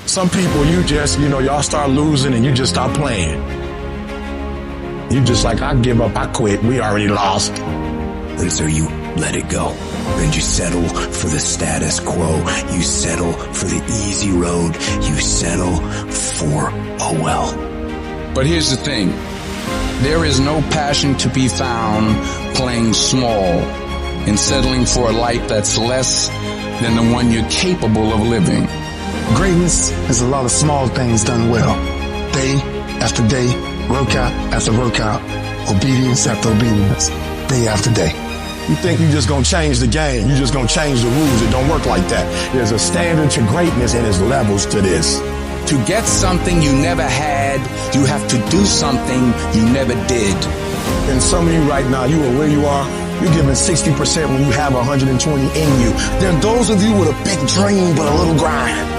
Some people, y'all start losing and you just stop playing. You just like, I give up, I quit, we already lost. And so you let it go. And you settle for the status quo. You settle for the easy road. You settle for, oh well. But here's the thing. There is no passion to be found playing small and settling for a life that's less than the one you're capable of living. Greatness is a lot of small things done well. Day after day, workout after workout, obedience after obedience, day after day. You think you're just gonna change the game, you're just gonna change the rules. It don't work like that. There's a standard to greatness and there's levels to this. To get something you never had, you have to do something you never did. And some of you right now, you are where you are, you're giving 60% when you have 120 in you. There are those of you with a big dream but a little grind.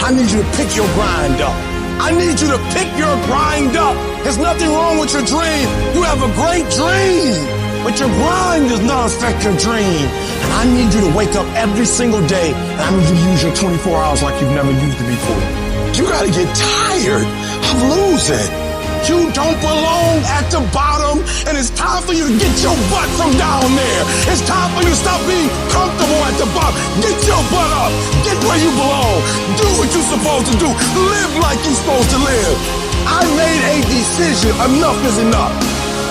I need you to pick your grind up. I need you to pick your grind up. There's nothing wrong with your dream. You have a great dream. But your grind does not affect your dream. And I need you to wake up every single day and I need you to use your 24 hours like you've never used it before. You gotta get tired of losing. You don't belong at the bottom and it's time for you to get your butt from down there. It's time for you to stop being comfortable at the bottom. Get your butt up. Get where you belong. Do what you're supposed to do. Live like you're supposed to live. I made a decision. Enough is enough.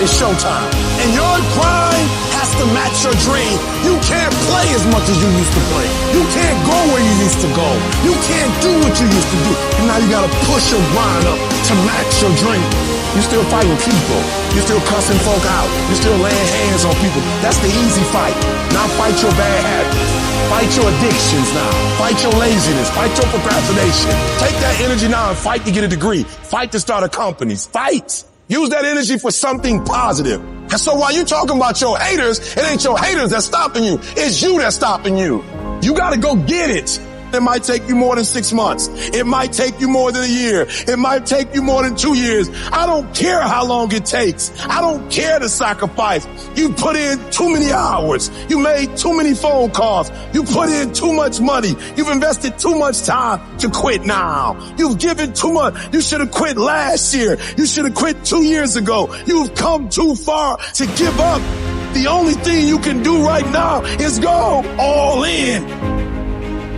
It's showtime. And your grind has to match your dream. You can't play as much as you used to play. You can't go where you used to go. You can't do what you used to do. And now you gotta push your grind up to match your dream. You're still fighting people. You're still cussing folk out. You're still laying hands on people. That's the easy fight. Now fight your bad habits. Fight your addictions now. Fight your laziness. Fight your procrastination. Take that energy now and fight to get a degree. Fight to start a company. Fight. Use that energy for something positive. And so while you're talking about your haters, it ain't your haters that's stopping you. It's you that's stopping you. You gotta go get it. It might take you more than 6 months. It might take you more than a year. It might take you more than 2 years. I don't care how long it takes. I don't care the sacrifice. You put in too many hours. You made too many phone calls. You put in too much money. You've invested too much time to quit now. You've given too much. You should have quit last year. You should have quit 2 years ago. You've come too far to give up. The only thing you can do right now is go all in.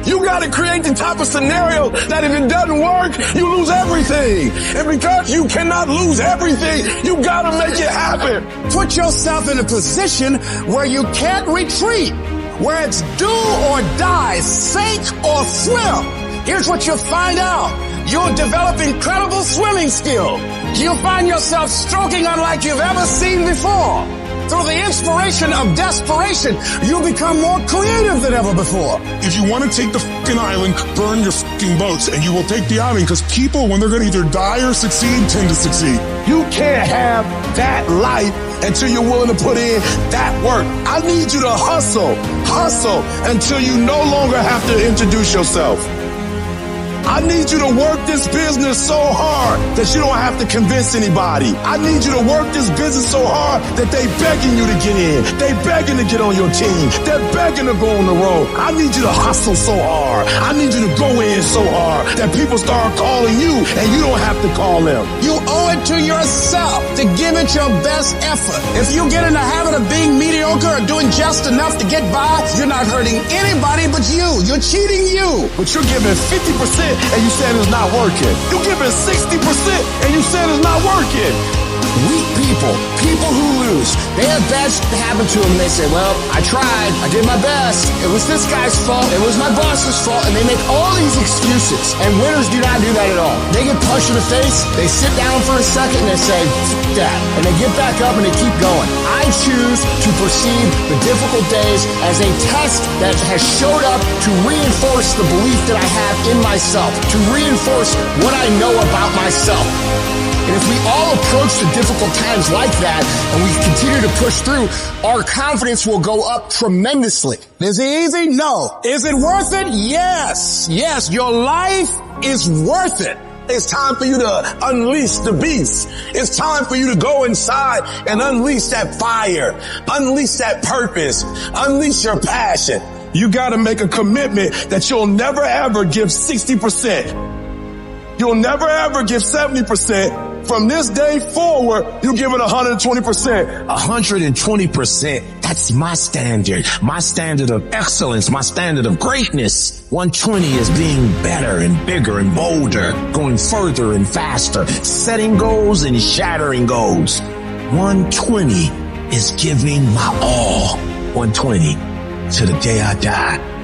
You gotta create the type of scenario that if it doesn't work, you lose everything. And because you cannot lose everything, you gotta make it happen. Put yourself in a position where you can't retreat, where it's do or die, sink or swim. Here's what you'll find out. You'll develop incredible swimming skill. You'll find yourself stroking unlike you've ever seen before. Through the inspiration of desperation, you'll become more creative than ever before. If you want to take the fucking island, burn your fucking boats, and you will take the island, because people, when they're going to either die or succeed, tend to succeed. You can't have that life until you're willing to put in that work. I need you to hustle until you no longer have to introduce yourself. I need you to work this business so hard that you don't have to convince anybody. I need you to work this business so hard that they begging you to get in. They begging to get on your team. They're begging to go on the road. I need you to hustle so hard. I need you to go in so hard that people start calling you and you don't have to call them. You owe it to yourself to give it your best effort. If you get in the habit of being mediocre or doing just enough to get by, you're not hurting anybody but you. You're cheating you. But you're giving 50% and you said it's not working. You're giving 60% and you said it's not working. Weak people who lose, they have bad shit happen to them. They say, well, I tried, I did my best. It was this guy's fault, it was my boss's fault, and they make all these excuses. And winners do not do that at all. They get punched in the face, they sit down for a second, and they say, F that. And they get back up and they keep going. I choose to perceive the difficult days as a test that has showed up to reinforce the belief that I have in myself, to reinforce what I know about myself. And if we all approach the difficult times like that and we continue to push through, our confidence will go up tremendously. Is it easy? No. Is it worth it? Yes. Yes, your life is worth it. It's time for you to unleash the beast. It's time for you to go inside and unleash that fire, unleash that purpose, unleash your passion. You got to make a commitment that you'll never ever give 60%. You'll never ever give 70%. From this day forward, you give it 120%. 120%. That's my standard of excellence, my standard of greatness. 120 is being better and bigger and bolder, going further and faster, setting goals and shattering goals. 120 is giving my all. 120 to the day I die.